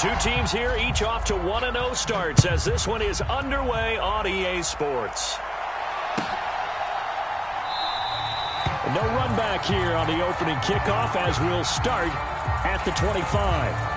Two teams here, each off to 1-0 starts as this one is underway on EA Sports. No run back here on the opening kickoff as we'll start at the 25.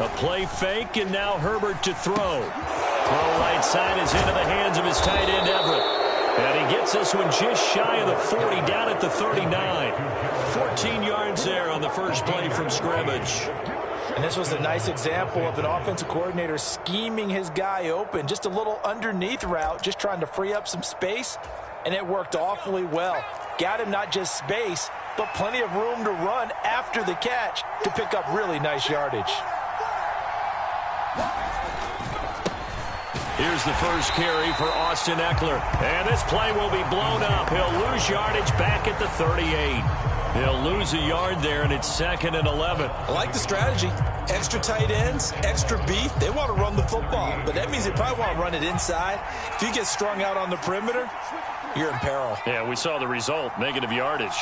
A play fake, and now Herbert to throw. Throw right side is into the hands of his tight end, Everett. And he gets this one just shy of the 40, down at the 39. 14 yards there on the first play from scrimmage. And this was a nice example of an offensive coordinator scheming his guy open. Just a little underneath route, just trying to free up some space, and it worked awfully well. Got him not just space, but plenty of room to run after the catch to pick up really nice yardage. Here's the first carry for Austin Eckler. And this play will be blown up. He'll lose yardage back at the 38. He'll lose a yard there, and it's 2nd and 11. I like the strategy. Extra tight ends, extra beef. They want to run the football, but that means they probably want to run it inside. If you get strung out on the perimeter, you're in peril. Yeah, we saw the result, negative yardage.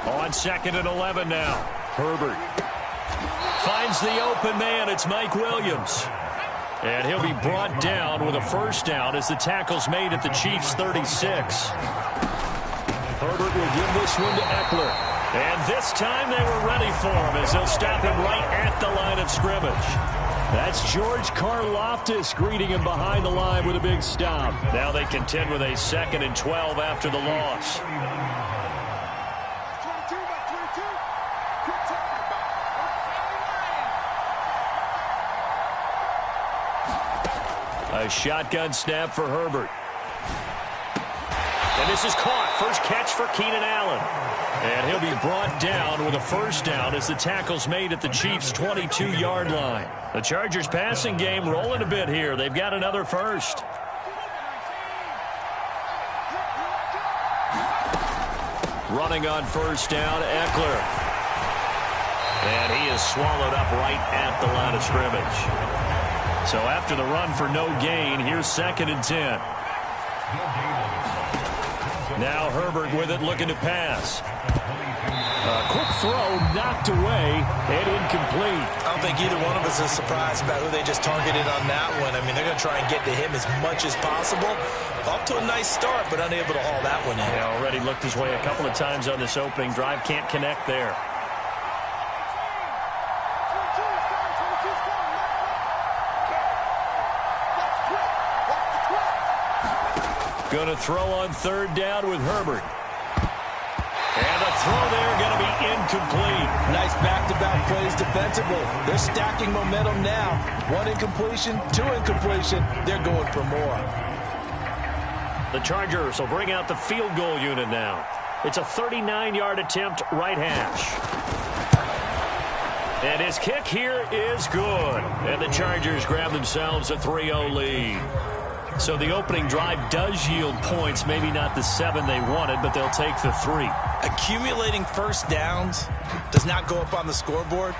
On 2nd and 11 now. Herbert finds the open man. It's Mike Williams. And he'll be brought down with a first down as the tackle's made at the Chiefs' 36. Herbert will give this one to Eckler. And this time they were ready for him as they'll stop him right at the line of scrimmage. That's George Karlaftis greeting him behind the line with a big stop. Now they contend with a 2nd and 12 after the loss. A shotgun snap for Herbert. And this is caught. First catch for Keenan Allen. And he'll be brought down with a first down as the tackle's made at the Chiefs' 22-yard line. The Chargers passing game rolling a bit here. They've got another first. Running on first down, Eckler. And he is swallowed up right at the line of scrimmage. So after the run for no gain, here's 2nd and 10. Now Herbert with it, looking to pass. A quick throw knocked away and incomplete. I don't think either one of us is surprised about who they just targeted on that one. I mean, they're going to try and get to him as much as possible. Off to a nice start, but unable to haul that one in. Yeah, already looked his way a couple of times on this opening drive. Can't connect there. Going to throw on 3rd down with Herbert. And the throw there going to be incomplete. Nice back-to-back plays defensively. They're stacking momentum now. 1 incompletion, 2 incompletion. They're going for more. The Chargers will bring out the field goal unit now. It's a 39-yard attempt, right hash. And his kick here is good. And the Chargers grab themselves a 3-0 lead. So the opening drive does yield points, maybe not the 7 they wanted, but they'll take the 3. Accumulating first downs does not go up on the scoreboard,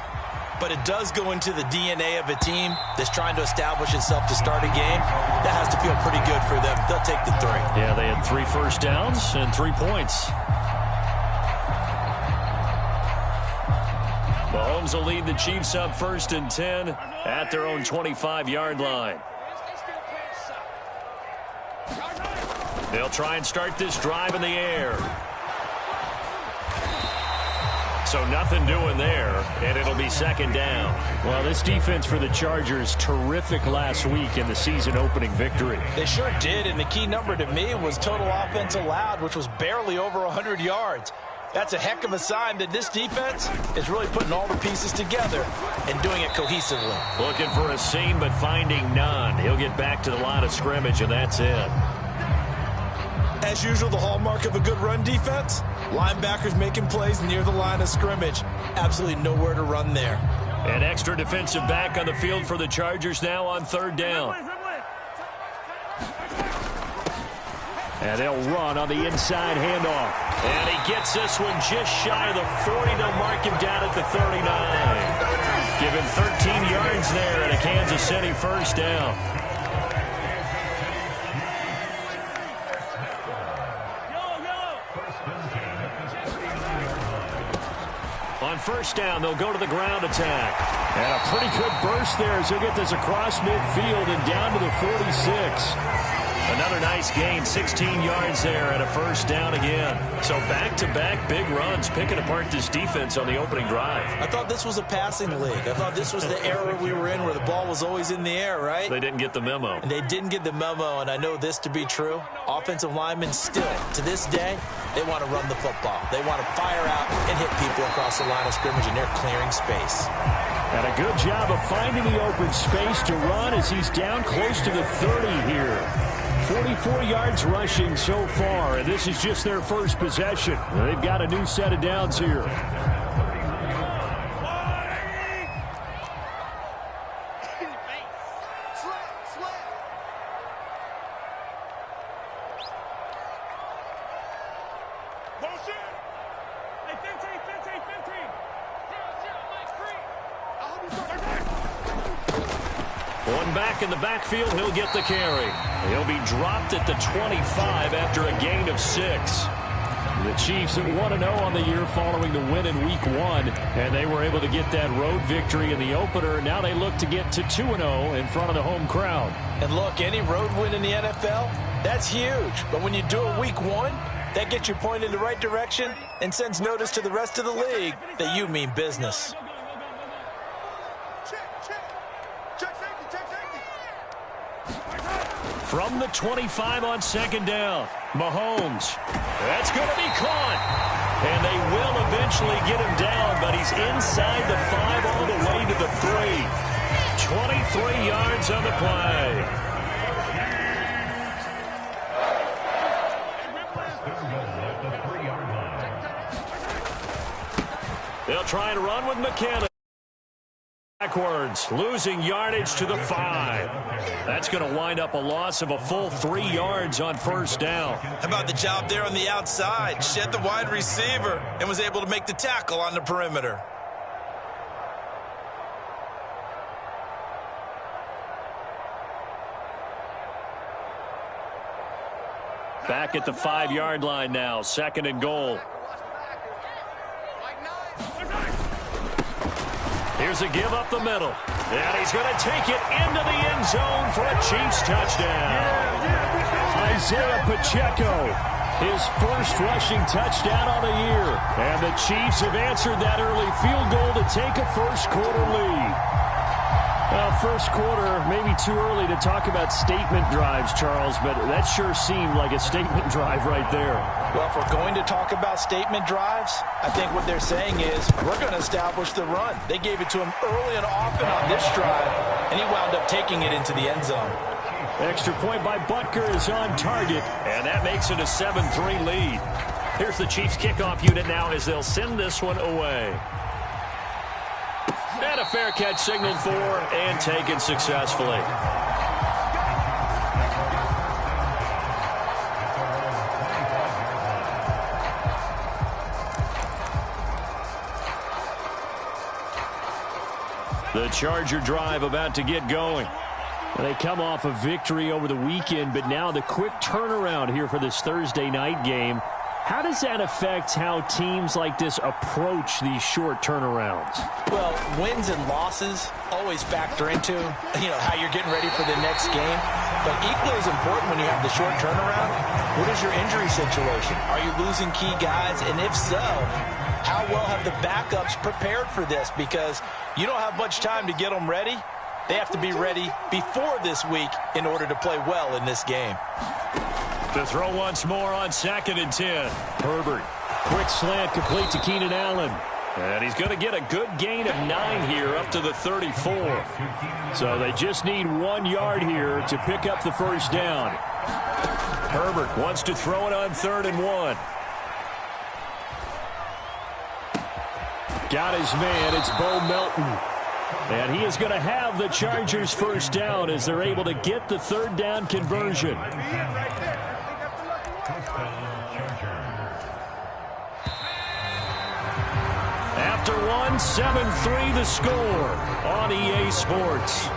but it does go into the DNA of a team that's trying to establish itself to start a game. That has to feel pretty good for them. They'll take the 3. Yeah, they had 3 first downs and 3 points. Mahomes will lead the Chiefs up 1st and 10 at their own 25-yard line. They'll try and start this drive in the air. So nothing doing there, and it'll be 2nd down. Well, this defense for the Chargers, terrific last week in the season-opening victory. They sure did, and the key number to me was total offense allowed, which was barely over 100 yards. That's a heck of a sign that this defense is really putting all the pieces together and doing it cohesively. Looking for a seam, but finding none. He'll get back to the line of scrimmage, and that's it. As usual, the hallmark of a good run defense, linebackers making plays near the line of scrimmage. Absolutely nowhere to run there. An extra defensive back on the field for the Chargers now on third down. And they'll run on the inside handoff. And he gets this one just shy of the 40. They'll mark him down at the 39. Give him 13 yards there and a Kansas City first down. On first down, they'll go to the ground attack. And a pretty good burst there as he'll get this across midfield and down to the 46. Another nice gain, 16 yards there and a first down again. So back-to-back big runs, picking apart this defense on the opening drive. I thought this was a passing league. I thought this was the era we were in where the ball was always in the air, right? They didn't get the memo. And they didn't get the memo, and I know this to be true. Offensive linemen still, to this day, they want to run the football. They want to fire out and hit people across the line of scrimmage, and they're clearing space. And a good job of finding the open space to run as he's down close to the 30 here. 44 yards rushing so far, and this is just their first possession. They've got a new set of downs here. One back in the backfield, he'll get the carry. He'll be dropped at the 25 after a gain of 6. The Chiefs at 1-0 on the year following the win in Week 1, and they were able to get that road victory in the opener. Now they look to get to 2-0 in front of the home crowd. And look, any road win in the NFL, that's huge. But when you do it Week 1, that gets you pointed in the right direction and sends notice to the rest of the league that you mean business. From the 25 on second down, Mahomes. That's going to be caught. And they will eventually get him down, but he's inside the 5 all the way to the 3. 23 yards on the play. They'll try and run with McKinnon. Backwards, losing yardage to the 5. That's going to wind up a loss of a full 3 yards on first down. How about the job there on the outside? Shed the wide receiver and was able to make the tackle on the perimeter. Back at the 5-yard line now, second and goal. Here's a give up the middle. And he's going to take it into the end zone for a Chiefs touchdown. Isaiah Pacheco, his first rushing touchdown on the year. And the Chiefs have answered that early field goal to take a first-quarter lead. Well, first quarter, maybe too early to talk about statement drives, Charles, but that sure seemed like a statement drive right there. Well, if we're going to talk about statement drives, I think what they're saying is we're going to establish the run. They gave it to him early and often on this drive, and he wound up taking it into the end zone. Extra point by Butker is on target, and that makes it a 7-3 lead. Here's the Chiefs kickoff unit now as they'll send this one away. And a fair catch signaled for and taken successfully. The Charger drive about to get going. They come off a victory over the weekend, but now the quick turnaround here for this Thursday night game. How does that affect how teams like this approach these short turnarounds? Well, wins and losses always factor into, how you're getting ready for the next game. But equally as important when you have the short turnaround, what is your injury situation? Are you losing key guys? And if so, how well have the backups prepared for this? Because you don't have much time to get them ready. They have to be ready before this week in order to play well in this game. To throw once more on 2nd and 10. Herbert. Quick slant complete to Keenan Allen. And he's going to get a good gain of 9 here up to the 34. So they just need 1 yard here to pick up the first down. Herbert wants to throw it on 3rd and 1. Got his man. It's Bo Melton. And he is going to have the Chargers first down as they're able to get the 3rd down conversion. After 1, 7-3 the score on EA Sports.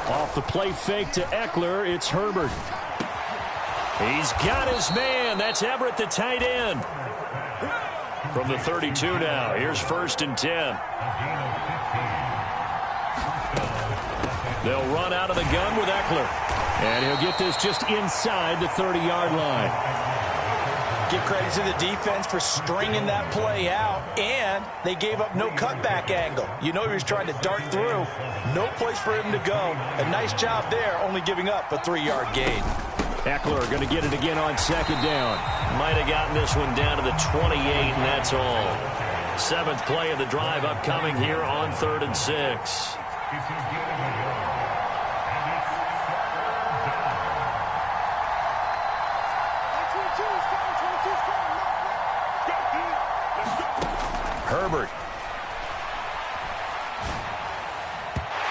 Off the play fake to Eckler, it's Herbert. He's got his man. That's Everett, the tight end. From the 32 now, here's 1st and 10. They'll run out of the gun with Eckler. And he'll get this just inside the 30-yard line. Give credit to the defense for stringing that play out, and they gave up no cutback angle. You know he was trying to dart through. No place for him to go. A nice job there, only giving up a 3-yard gain. Eckler going to get it again on 2nd down. Might have gotten this one down to the 28, and that's all. 7th play of the drive upcoming here on 3rd and 6. Herbert.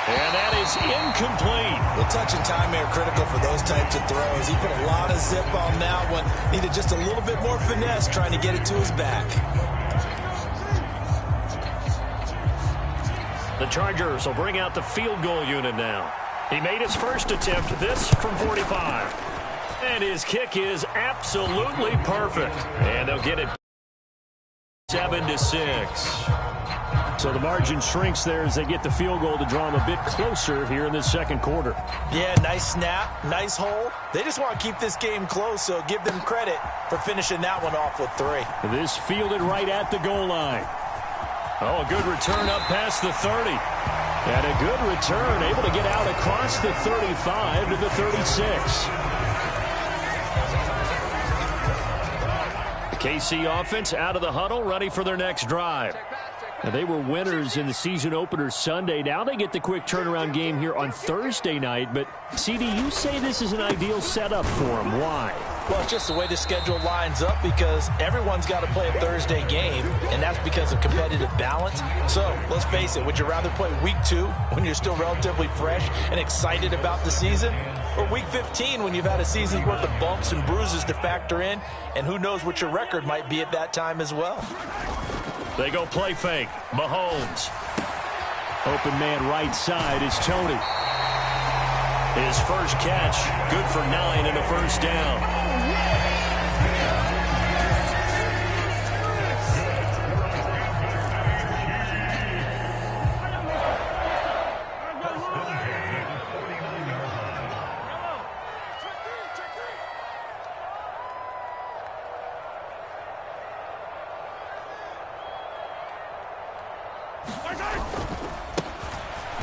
And that is incomplete. Well, touch and timing are critical for those types of throws. He put a lot of zip on that one. Needed just a little bit more finesse trying to get it to his back. The Chargers will bring out the field goal unit now. He made his first attempt, this from 45. And his kick is absolutely perfect. And they'll get it 7-6. So the margin shrinks there as they get the field goal to draw them a bit closer here in this 2nd quarter. Yeah, nice snap, nice hole. They just want to keep this game close, so give them credit for finishing that one off with 3. This fielded right at the goal line. Oh, a good return up past the 30. And a good return, able to get out across the 35 to the 36. The KC offense out of the huddle, ready for their next drive. Now, they were winners in the season opener Sunday. Now they get the quick turnaround game here on Thursday night. But, CD, you say this is an ideal setup for them. Why? Well, it's just the way the schedule lines up because everyone's got to play a Thursday game, and that's because of competitive balance. So, let's face it, would you rather play week 2 when you're still relatively fresh and excited about the season? Or week 15 when you've had a season's worth of bumps and bruises to factor in, and who knows what your record might be at that time as well. They go play fake. Mahomes. Open man right side is Tony. His first catch, good for 9 and a first down.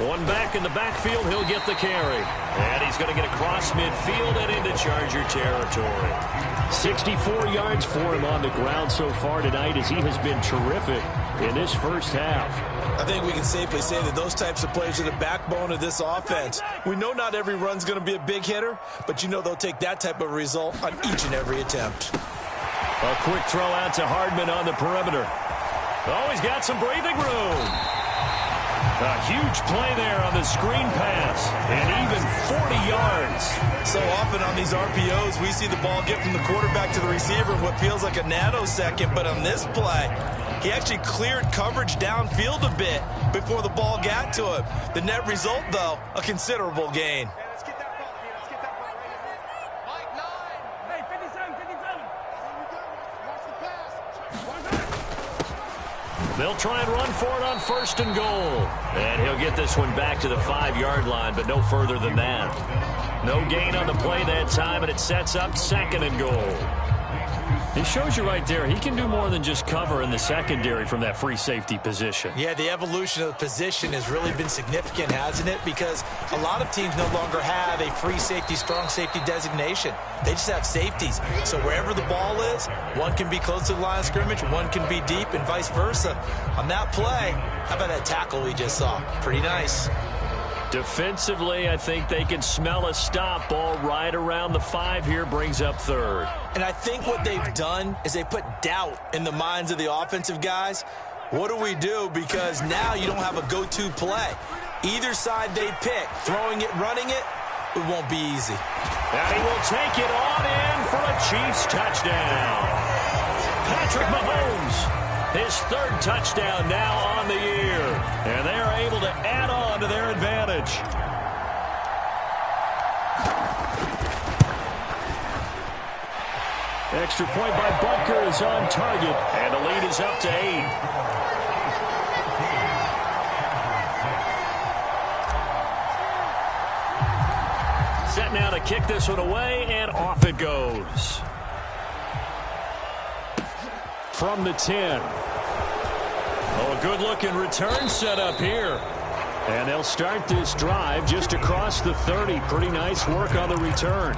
One back in the backfield, he'll get the carry. And he's going to get across midfield and into Charger territory. 64 yards for him on the ground so far tonight as he has been terrific in this first half. I think we can safely say that those types of plays are the backbone of this offense. We know not every run's going to be a big hitter, but you know they'll take that type of result on each and every attempt. A quick throw out to Hardman on the perimeter. Oh, he's got some breathing room. A huge play there on the screen pass, and even 40 yards. So often on these RPOs, we see the ball get from the quarterback to the receiver in what feels like a nanosecond, but on this play, he actually cleared coverage downfield a bit before the ball got to him. The net result, though, a considerable gain. They'll try and run for it on 1st and goal. And he'll get this one back to the 5-yard line, but no further than that. No gain on the play that time, and it sets up 2nd and goal. He shows you right there, he can do more than just cover in the secondary from that free safety position. Yeah, the evolution of the position has really been significant, hasn't it? Because a lot of teams no longer have a free safety, strong safety designation. They just have safeties. So wherever the ball is, one can be close to the line of scrimmage, one can be deep, and vice versa. On that play, how about that tackle we just saw? Pretty nice. Defensively, I think they can smell a stop. Ball right around the 5 here, brings up third. And I think what they've done is they put doubt in the minds of the offensive guys. What do we do? Because now you don't have a go-to play. Either side they pick, throwing it, running it, it won't be easy. And he will take it on in for a Chiefs touchdown. Patrick Mahomes. His third touchdown now on the year. And they are able to add on to their advantage. Extra point by Butker is on target. And the lead is up to 8. Set now to kick this one away, and off it goes. From the 10. Oh, a good-looking return set up here. And they'll start this drive just across the 30. Pretty nice work on the return.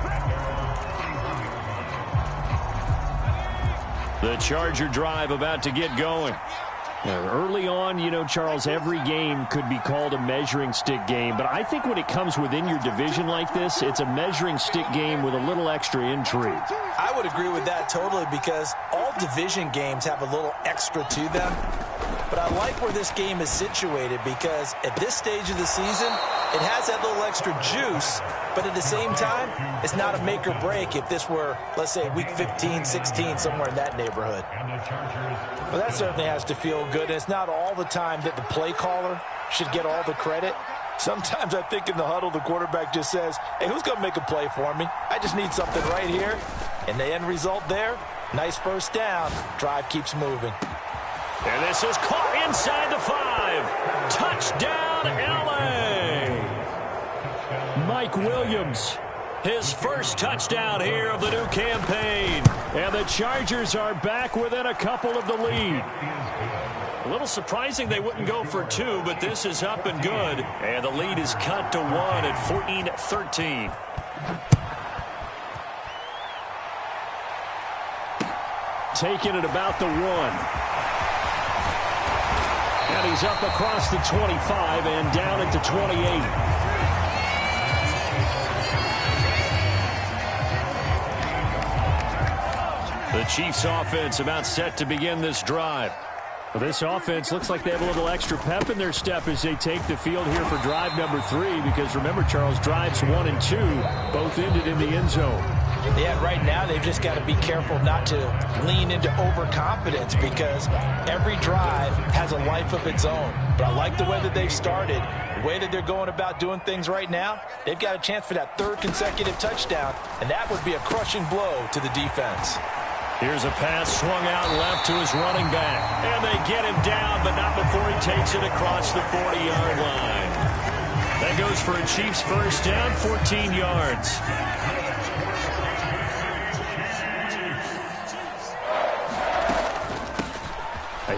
The Charger drive about to get going. Early on, you know, Charles, every game could be called a measuring stick game. But I think when it comes within your division like this, it's a measuring stick game with a little extra intrigue. I would agree with that totally because all division games have a little extra to them. But I like where this game is situated because at this stage of the season, it has that little extra juice. But at the same time, it's not a make or break if this were, let's say, week 15, 16, somewhere in that neighborhood. Well, that certainly has to feel good. And it's not all the time that the play caller should get all the credit. Sometimes I think in the huddle, the quarterback just says, hey, who's going to make a play for me? I just need something right here. And the end result there, nice first down. Drive keeps moving. And this is caught inside the 5. Touchdown, L.A. Mike Williams, his first touchdown here of the new campaign. And the Chargers are back within a couple of the lead. A little surprising they wouldn't go for 2, but this is up and good. And the lead is cut to 1 at 14-13. Taking it about the 1. And he's up across the 25 and down at the 28. The Chiefs offense about set to begin this drive. Well, this offense looks like they have a little extra pep in their step as they take the field here for drive number 3 because remember, Charles, drives 1 and 2 both ended in the end zone. Yeah, right now they've just got to be careful not to lean into overconfidence because every drive has a life of its own. But I like the way that they've started, the way that they're going about doing things right now. They've got a chance for that 3rd consecutive touchdown, and that would be a crushing blow to the defense. Here's a pass swung out left to his running back. And they get him down, but not before he takes it across the 40-yard line. That goes for a Chiefs first down, 14 yards.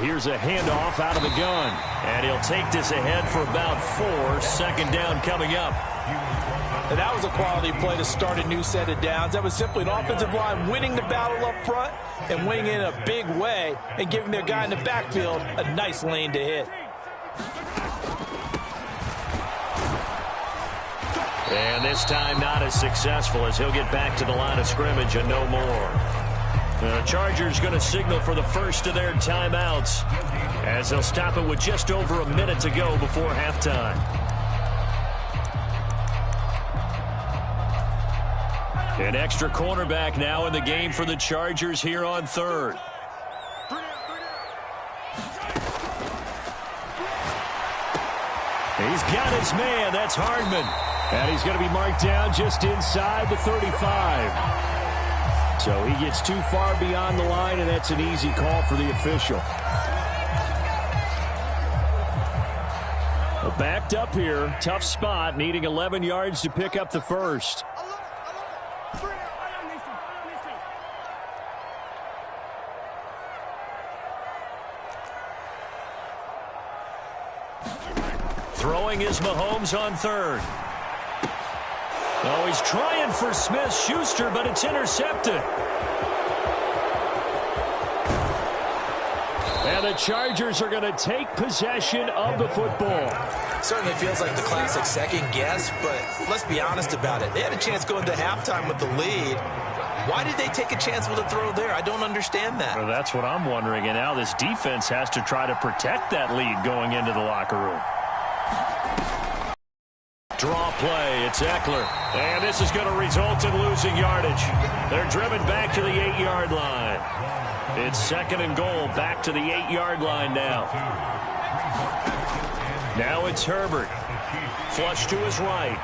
Here's a handoff out of the gun. And he'll take this ahead for about 4. Second down coming up. And that was a quality play to start a new set of downs. That was simply an offensive line winning the battle up front and winning in a big way and giving their guy in the backfield a nice lane to hit. And this time not as successful as he'll get back to the line of scrimmage and no more. The Chargers going to signal for the first of their timeouts as they'll stop it with just over a minute to go before halftime. An extra cornerback now in the game for the Chargers here on 3rd. He's got his man. That's Hardman. And he's going to be marked down just inside the 35. So he gets too far beyond the line, and that's an easy call for the official. Well, backed up here. Tough spot, needing 11 yards to pick up the first. Throwing is Mahomes on third. Oh, he's trying for Smith-Schuster, but it's intercepted. And the Chargers are going to take possession of the football. Certainly feels like the classic second guess, but let's be honest about it. They had a chance going to halftime with the lead. Why did they take a chance with a throw there? I don't understand that. Well, that's what I'm wondering. And now this defense has to try to protect that lead going into the locker room. Draw play. It's Eckler. And this is going to result in losing yardage. They're driven back to the 8-yard line. It's second and goal. Back to the 8-yard line now. Now it's Herbert. Flush to his right.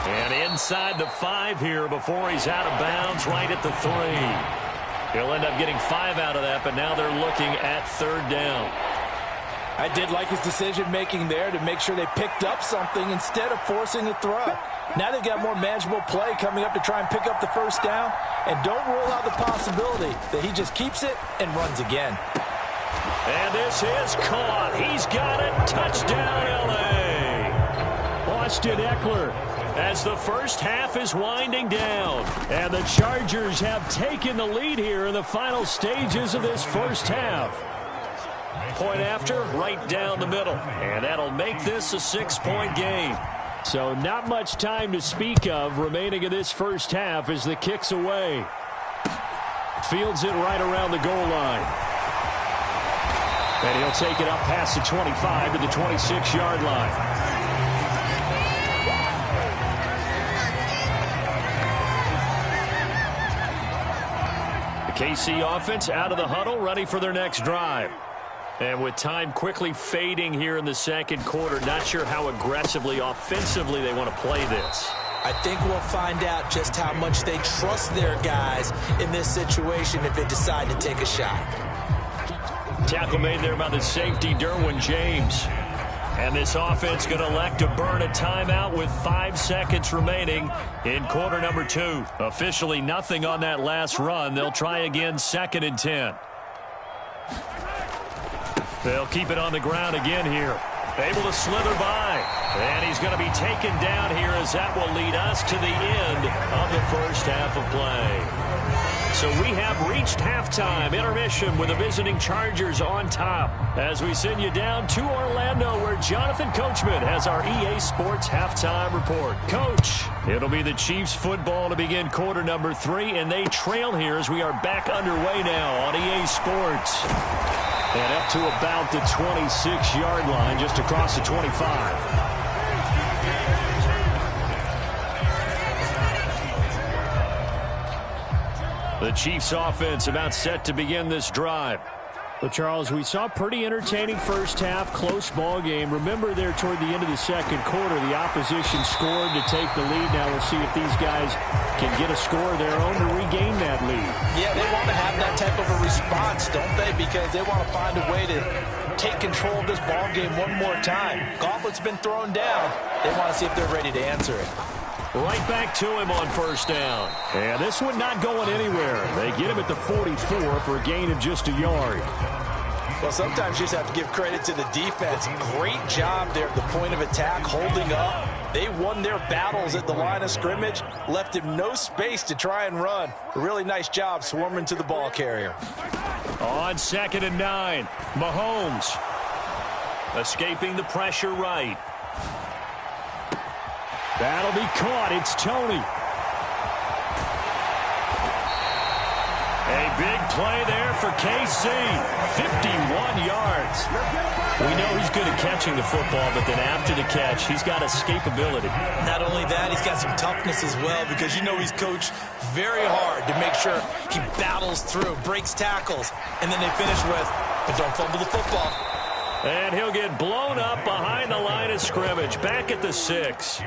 And inside the 5 here before he's out of bounds right at the 3. He'll end up getting 5 out of that, but now they're looking at third down. I did like his decision-making there to make sure they picked up something instead of forcing a throw. Now they've got more manageable play coming up to try and pick up the first down. And don't rule out the possibility that he just keeps it and runs again. And this is caught. He's got it. Touchdown, L.A. Austin Eckler as the first half is winding down. And the Chargers have taken the lead here in the final stages of this first half. Point after, right down the middle. And that'll make this a 6-point game. So not much time to speak of remaining in this first half as the kick's away. Fields it right around the goal line. And he'll take it up past the 25 to the 26-yard line. The KC offense out of the huddle, ready for their next drive. And with time quickly fading here in the second quarter, not sure how aggressively, offensively they want to play this. I think we'll find out just how much they trust their guys in this situation if they decide to take a shot. Tackle made there by the safety, Derwin James. And this offense going to elect to burn a timeout with 5 seconds remaining in quarter number 2. Officially nothing on that last run. They'll try again, 2nd and 10. They'll keep it on the ground again here. Able to slither by. And he's going to be taken down here as that will lead us to the end of the first half of play. So we have reached halftime intermission with the visiting Chargers on top as we send you down to Orlando where Jonathan Coachman has our EA Sports halftime report. Coach, it'll be the Chiefs football to begin quarter number 3, and they trail here as we are back underway now on EA Sports. And up to about the 26-yard line, just across the 25. The Chiefs offense about set to begin this drive. But, Charles, we saw a pretty entertaining first half, close ball game. Remember there toward the end of the second quarter, the opposition scored to take the lead. Now we'll see if these guys can get a score of their own to regain that lead. Yeah, they want to have that type of a response, don't they? Because they want to find a way to take control of this ball game one more time. Gauntlet's been thrown down. They want to see if they're ready to answer it. Right back to him on first down. And this one not going anywhere. They get him at the 44 for a gain of just a yard. Well, sometimes you just have to give credit to the defense. Great job there at the point of attack, holding up. They won their battles at the line of scrimmage, left him no space to try and run. A really nice job swarming to the ball carrier. On 2nd and 9, Mahomes escaping the pressure right. That'll be caught. It's Tony. A big play there for KC. 51 yards. We know he's good at catching the football, but then after the catch, he's got escapability. Not only that, he's got some toughness as well because you know he's coached very hard to make sure he battles through, breaks tackles, and then they finish with, but don't fumble the football. And he'll get blown up behind the line of scrimmage, back at the 6.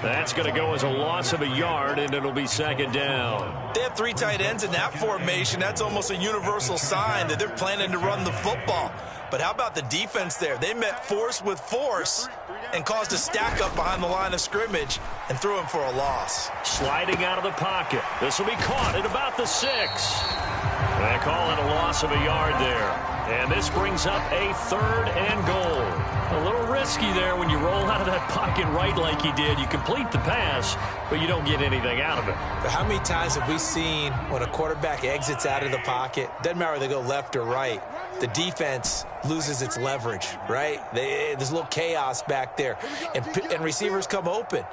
That's going to go as a loss of a yard, and it'll be 2nd down. They have 3 tight ends in that formation. That's almost a universal sign that they're planning to run the football. But how about the defense there? They met force with force and caused a stack up behind the line of scrimmage and threw him for a loss. Sliding out of the pocket. This will be caught at about the 6. They call it a loss of a yard there. And this brings up a 3rd and goal. A little risky there when you roll out of that pocket right like he did. You complete the pass, but you don't get anything out of it. But how many times have we seen when a quarterback exits out of the pocket, doesn't matter whether they go left or right, the defense loses its leverage, right? There's a little chaos back there, and receivers come open.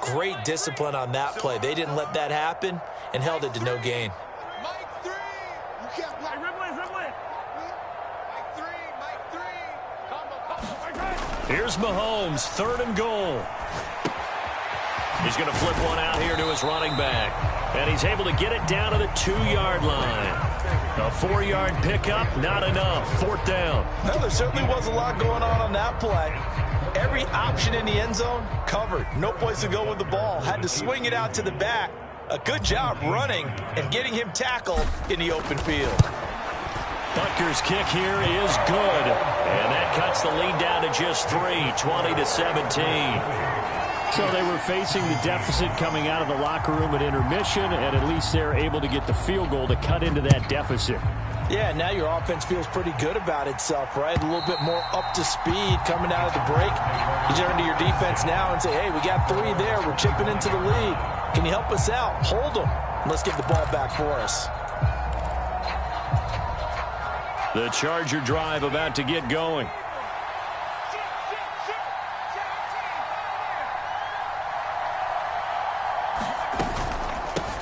Great discipline on that play. They didn't let that happen and held it to no gain. Here's Mahomes, 3rd and goal. He's going to flip one out here to his running back. And he's able to get it down to the 2-yard line. A 4-yard pickup, not enough. 4th down. Well, there certainly was a lot going on that play. Every option in the end zone covered. No place to go with the ball. Had to swing it out to the back. A good job running and getting him tackled in the open field. Butker's kick here is good. And that cuts the lead down to just 3, 20-17. So they were facing the deficit coming out of the locker room at intermission, and at least they're able to get the field goal to cut into that deficit. Yeah, now your offense feels pretty good about itself, right? A little bit more up to speed coming out of the break. You turn to your defense now and say, hey, we got 3 there. We're chipping into the lead. Can you help us out? Hold them. And let's give the ball back for us. The Charger drive about to get going.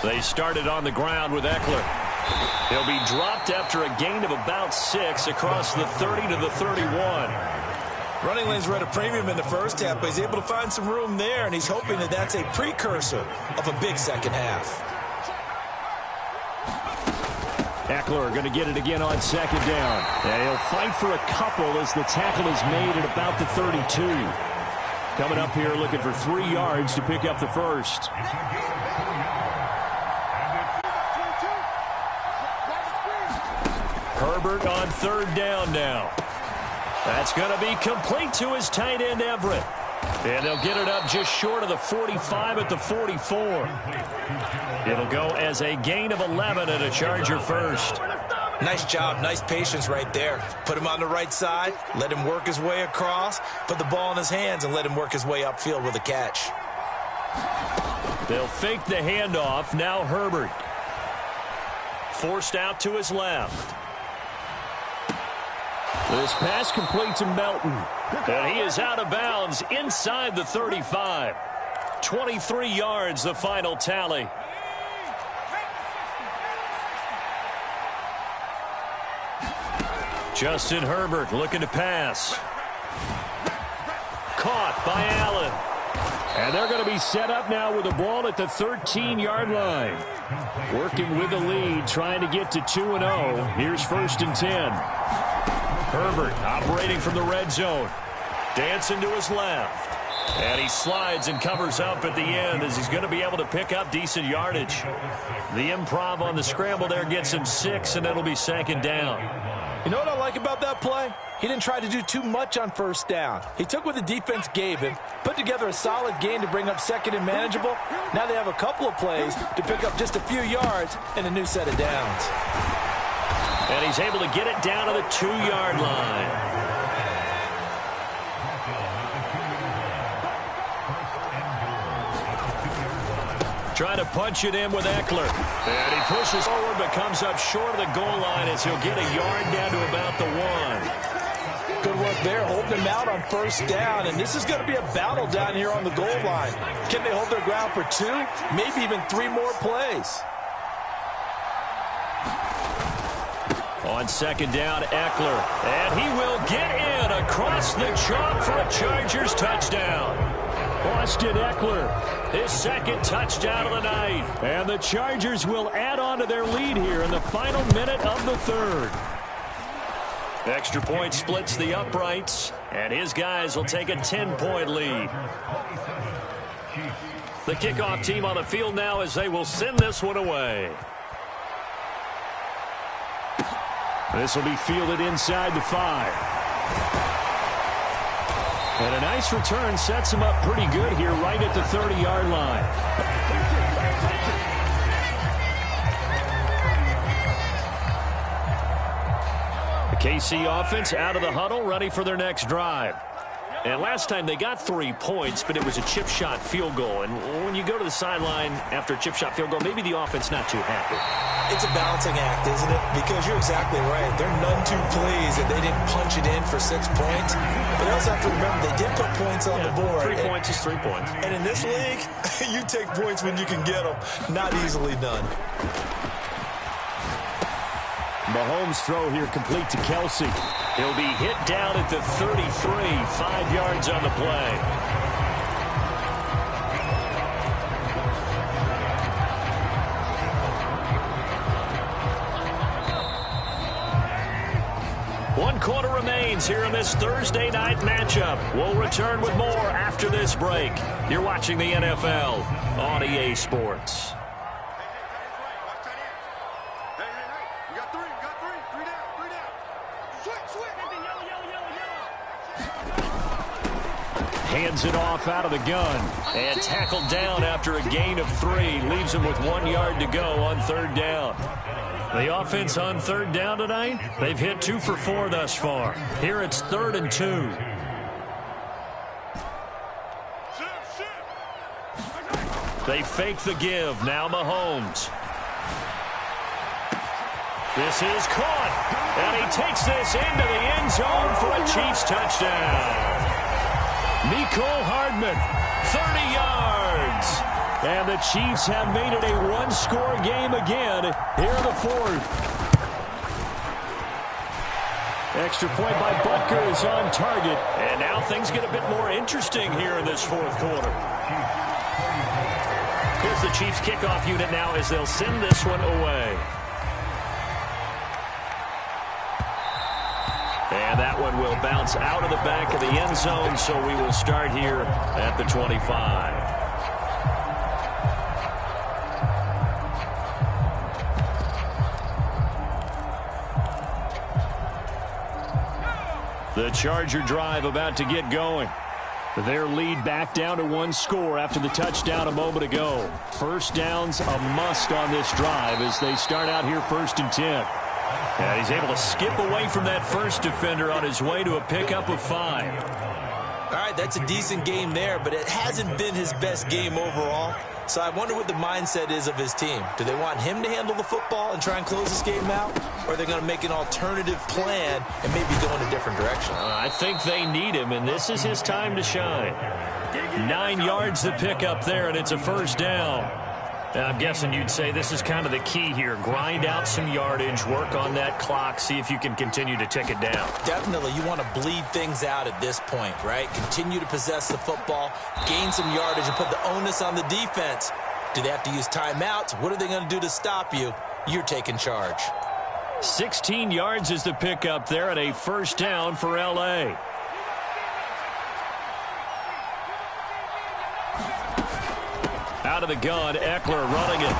They started on the ground with Eckler. He'll be dropped after a gain of about 6 across the 30 to the 31. Running lanes were at a premium in the first half, but he's able to find some room there, and he's hoping that that's a precursor of a big second half. Eckler going to get it again on 2nd down. And he'll fight for a couple as the tackle is made at about the 32. Coming up here looking for 3 yards to pick up the first. Herbert on 3rd down now. That's going to be complete to his tight end Everett. And they'll get it up just short of the 45 at the 44. It'll go as a gain of 11 at a Charger first. Nice job, nice patience right there. Put him on the right side, let him work his way across, put the ball in his hands and let him work his way upfield with a catch. They'll fake the handoff. Now Herbert. Forced out to his left. This pass complete to Melton. And he is out of bounds inside the 35. 23 yards, the final tally. Justin Herbert looking to pass. Caught by Allen. And they're going to be set up now with the ball at the 13-yard line. Working with the lead, trying to get to 2-0. Here's 1st and 10. Herbert operating from the red zone. Dancing to his left. And he slides and covers up at the end as he's going to be able to pick up decent yardage. The improv on the scramble there gets him 6, and it'll be 2nd down. You know what I like about that play? He didn't try to do too much on 1st down. He took what the defense gave him, put together a solid gain to bring up 2nd and manageable. Now they have a couple of plays to pick up just a few yards and a new set of downs. And he's able to get it down to the 2-yard line. Trying to punch it in with Eckler. And he pushes forward but comes up short of the goal line as he'll get a yard down to about the 1. Good work there, holding him out on 1st down. And this is going to be a battle down here on the goal line. Can they hold their ground for 2, maybe even 3 more plays? On 2nd down, Eckler. And he will get in across the chalk for a Chargers touchdown. Austin Eckler, his 2nd touchdown of the night. And the Chargers will add on to their lead here in the final minute of the 3rd. Extra point splits the uprights, and his guys will take a 10-point lead. The kickoff team on the field now as they will send this one away. This will be fielded inside the 5. And a nice return sets him up pretty good here right at the 30-yard line. The KC offense out of the huddle, ready for their next drive. And last time they got 3 points, but it was a chip shot field goal. And when you go to the sideline after a chip shot field goal, maybe the offense not too happy. It's a balancing act, isn't it? Because you're exactly right. They're none too pleased that they didn't punch it in for 6 points. But they also have to remember they did put points on the board. 3 points is 3 points. And in this league, you take points when you can get them. Not easily done. Mahomes' throw here complete to Kelsey. He'll be hit down at the 33, 5 yards on the play. One quarter remains here in this Thursday night matchup. We'll return with more after this break. You're watching the NFL on EA Sports. Hands it off out of the gun and tackled down after a gain of 3. Leaves him with 1 yard to go on 3rd down. The offense on 3rd down tonight, they've hit 2 for 4 thus far. Here it's 3rd and 2. They fake the give. Now Mahomes. This is caught. And he takes this into the end zone for a Chiefs touchdown. Mecole Hardman, 30 yards. And the Chiefs have made it a one-score game again here in the 4th. Extra point by Butker is on target. And now things get a bit more interesting here in this 4th quarter. Here's the Chiefs kickoff unit now as they'll send this one away. And that one will bounce out of the back of the end zone, so we will start here at the 25. The Charger drive about to get going. Their lead back down to 1 score after the touchdown a moment ago. First down's a must on this drive as they start out here 1st and 10. And he's able to skip away from that first defender on his way to a pickup of 5. All right, that's a decent game there, but it hasn't been his best game overall. So I wonder what the mindset is of his team. Do they want him to handle the football and try and close this game out? Or are they going to make an alternative plan and maybe go in a different direction? I think they need him, and this is his time to shine. 9 yards to pick up there, and it's a 1st down. I'm guessing you'd say this is kind of the key here. Grind out some yardage, work on that clock, see if you can continue to tick it down. Definitely. You want to bleed things out at this point, right? Continue to possess the football, gain some yardage, and put the onus on the defense. Do they have to use timeouts? What are they going to do to stop you? You're taking charge. 16 yards is the pickup there, and a 1st down for L.A. Out of the gun, Eckler running it.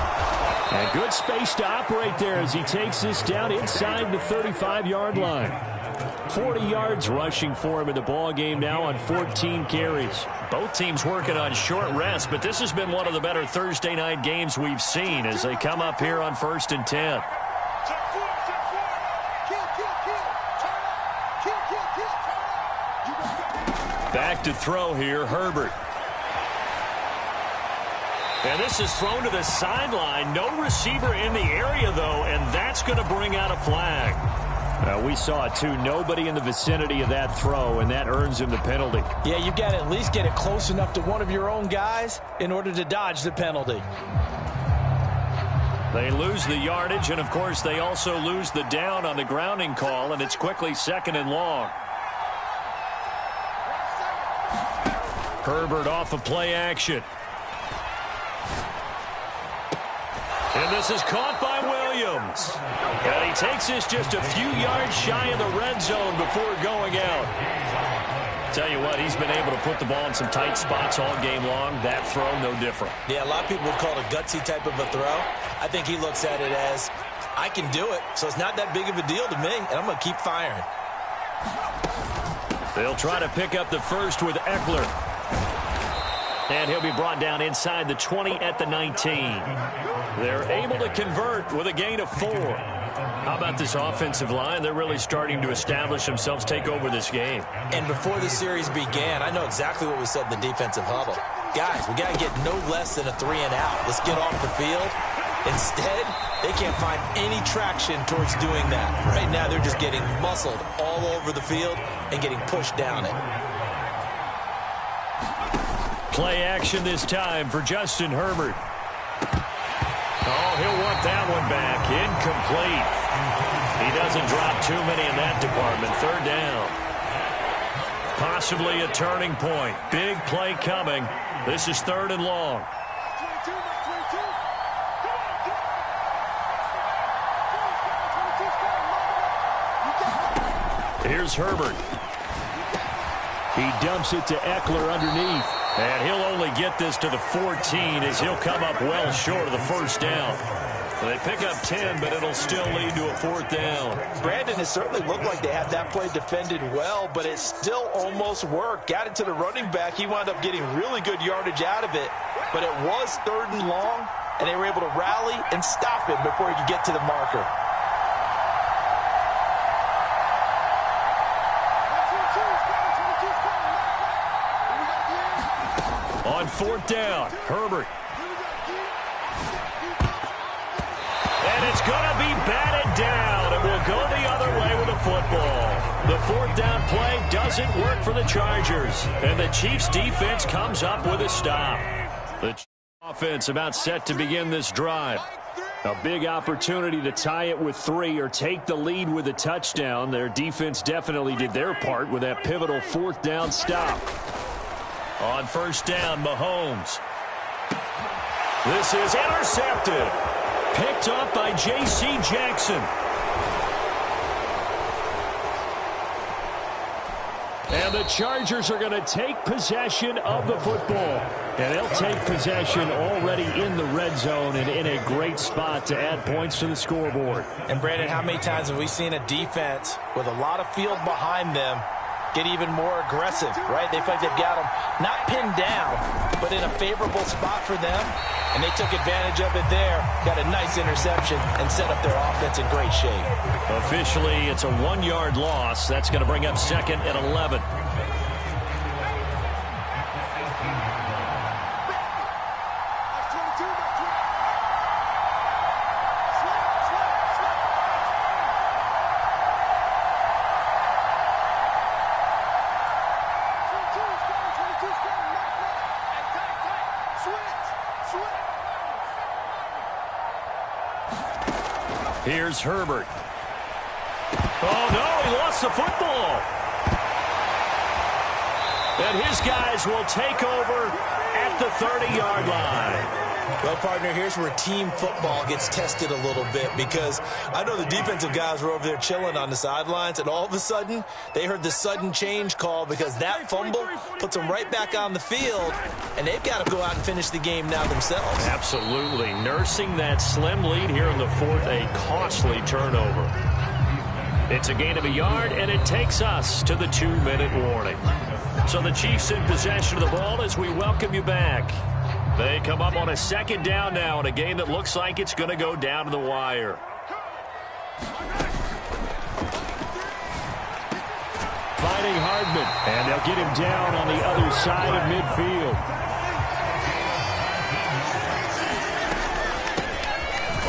And good space to operate there as he takes this down inside the 35-yard line. 40 yards rushing for him in the ball game now on 14 carries. Both teams working on short rest, but this has been one of the better Thursday night games we've seen as they come up here on 1st and 10. Back to throw here, Herbert. And this is thrown to the sideline. No receiver in the area, though, and that's going to bring out a flag. We saw it, too. Nobody in the vicinity of that throw, and that earns him the penalty. Yeah, you've got to at least get it close enough to one of your own guys in order to dodge the penalty. They lose the yardage, and, of course, they also lose the down on the grounding call, and it's quickly 2nd and long. Herbert off of play action. And this is caught by Williams. And he takes this just a few yards shy of the red zone before going out. Tell you what, he's been able to put the ball in some tight spots all game long. That throw, no different. Yeah, a lot of people would call it a gutsy type of a throw. I think he looks at it as I can do it, so it's not that big of a deal to me, and I'm going to keep firing. They'll try to pick up the first with Eckler. And he'll be brought down inside the 20 at the 19. They're able to convert with a gain of 4. How about this offensive line? They're really starting to establish themselves, take over this game. And before the series began, I know exactly what we said in the defensive huddle. Guys, we got to get no less than a 3-and-out. Let's get off the field. Instead, they can't find any traction towards doing that. Right now, they're just getting muscled all over the field and getting pushed down it. Play action this time for Justin Herbert. Oh, he'll want that one back. Incomplete. He doesn't drop too many in that department. 3rd down. Possibly a turning point. Big play coming. This is 3rd and long. Here's Herbert. He dumps it to Eckler underneath. And he'll only get this to the 14 as he'll come up well short of the 1st down. They pick up 10, but it'll still lead to a 4th down. Brandon, it certainly looked like they had that play defended well, but it still almost worked. Got it to the running back. He wound up getting really good yardage out of it, but it was 3rd and long, and they were able to rally and stop him before he could get to the marker. On 4th down, Herbert. And it's going to be batted down, and we'll go the other way with the football. The 4th down play doesn't work for the Chargers, and the Chiefs' defense comes up with a stop. The Chiefs' offense about set to begin this drive. A big opportunity to tie it with 3 or take the lead with a touchdown. Their defense definitely did their part with that pivotal 4th down stop. On 1st down, Mahomes. This is intercepted. Picked up by J.C. Jackson. And the Chargers are going to take possession of the football. And they'll take possession already in the red zone and in a great spot to add points to the scoreboard. And, Brandon, how many times have we seen a defense with a lot of field behind them get even more aggressive, right? They feel like they've got them not pinned down, but in a favorable spot for them, and they took advantage of it there, got a nice interception, and set up their offense in great shape. Officially, it's a 1-yard loss. That's going to bring up 2nd and 11. Here's Herbert. Oh, no, he lost the football. And his guys will take over at the 30-yard line. Well, partner, here's where team football gets tested a little bit, because I know the defensive guys were over there chilling on the sidelines, and all of a sudden, they heard the sudden change call because that fumble puts them right back on the field, and they've got to go out and finish the game now themselves. Absolutely. Nursing that slim lead here in the 4th, a costly turnover. It's a gain of 1 yard, and it takes us to the 2-minute warning. So the Chiefs in possession of the ball as we welcome you back. They come up on a 2nd down now in a game that looks like it's going to go down to the wire. Fighting Hardman, and they'll get him down on the other side of midfield.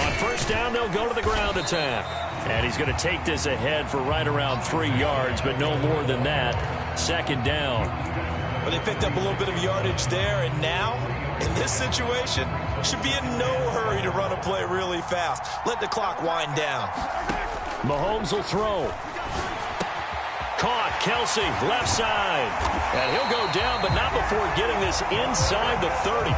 On 1st down, they'll go to the ground attack. And he's going to take this ahead for right around 3 yards, but no more than that. 2nd down. Well, they picked up a little bit of yardage there, and now, in this situation, should be in no hurry to run a play really fast. Let the clock wind down. Mahomes will throw. Caught, Kelsey, left side. And he'll go down, but not before getting this inside the 30.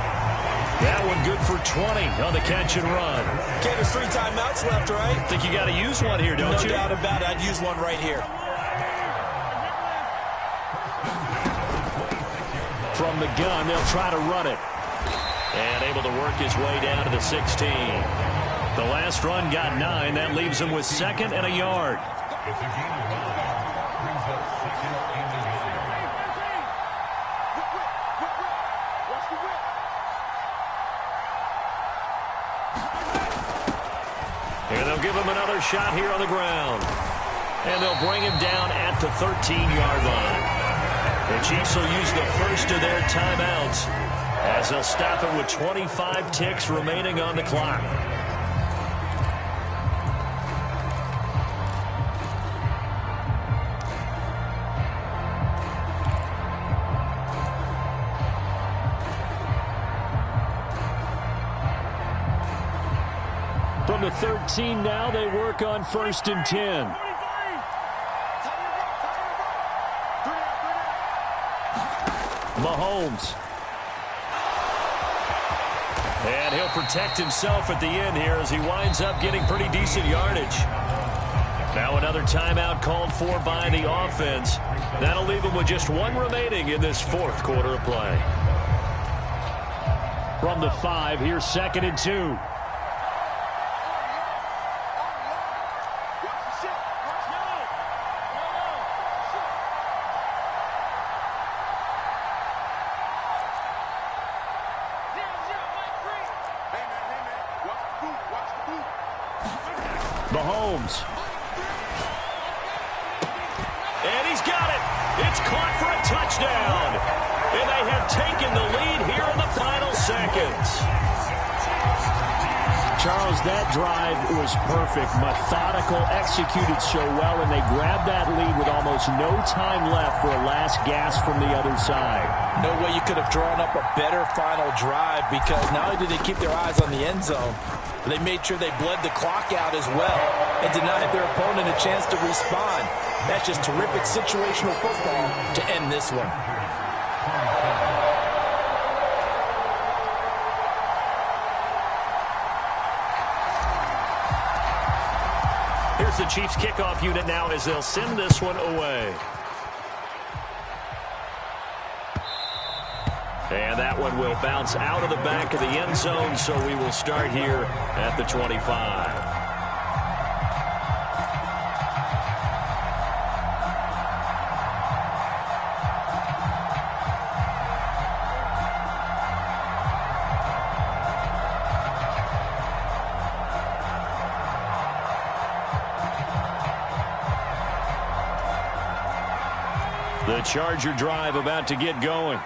That one good for 20 on the catch and run. Okay, there's 3 timeouts left, right? Think you got to use one here, don't you? No doubt about it. I'd use one right here. From the gun, they'll try to run it. And able to work his way down to the 16. The last run got 9. That leaves him with 2nd and a yard. And they'll give him another shot here on the ground. And they'll bring him down at the 13-yard line. The Chiefs will use the first of their timeouts as they'll stop it with 25 ticks remaining on the clock. From the 13 now, they work on 1st and 10. Mahomes. And he'll protect himself at the end here as he winds up getting pretty decent yardage. Now another timeout called for by the offense. That'll leave him with just 1 remaining in this 4th quarter of play. From the 5, here's 2nd and 2. Mahomes. And he's got it. It's caught for a touchdown. And they have taken the lead here in the final seconds. Charles, that drive was perfect. Methodical, executed so well, and they grabbed that lead with almost no time left for a last gasp from the other side. No way you could have drawn up a better final drive, because not only did they keep their eyes on the end zone, but they made sure they bled the clock out as well and denied their opponent a chance to respond. That's just terrific situational football to end this one. Here's the Chiefs kickoff unit now as they'll send this one away. And that one will bounce out of the back of the end zone, so we will start here at the 25. The Charger drive about to get going.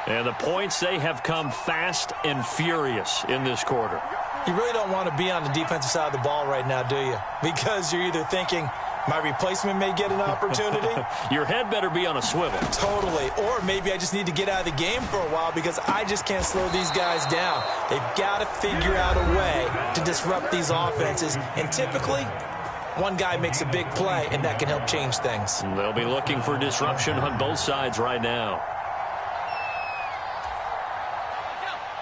And the points, they have come fast and furious in this quarter. You really don't want to be on the defensive side of the ball right now, do you? Because you're either thinking, my replacement may get an opportunity. Your head better be on a swivel. Totally. Or maybe I just need to get out of the game for a while because I just can't slow these guys down. They've got to figure out a way to disrupt these offenses. And typically, one guy makes a big play, and that can help change things. They'll be looking for disruption on both sides right now.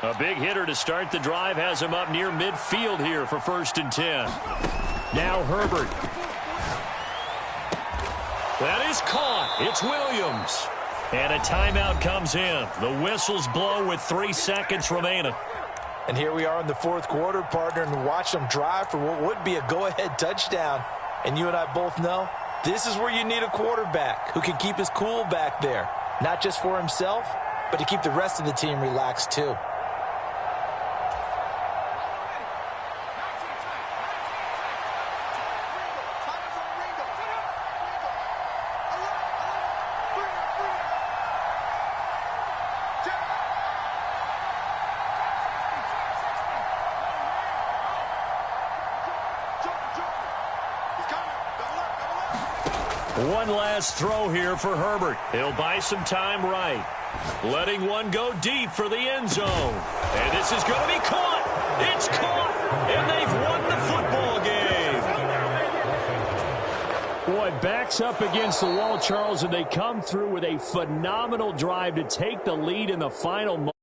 A big hitter to start the drive has him up near midfield here for 1st and 10. Now Herbert. That is caught. It's Williams. And a timeout comes in. The whistles blow with 3 seconds remaining. And here we are in the 4th quarter, partner, and watch them drive for what would be a go-ahead touchdown. And you and I both know this is where you need a quarterback who can keep his cool back there, not just for himself, but to keep the rest of the team relaxed too. One last throw here for Herbert. He'll buy some time right. Letting one go deep for the end zone. And this is going to be caught. It's caught. And they've won the football game. Boy, backs up against the wall, Charles, and they come through with a phenomenal drive to take the lead in the final moment.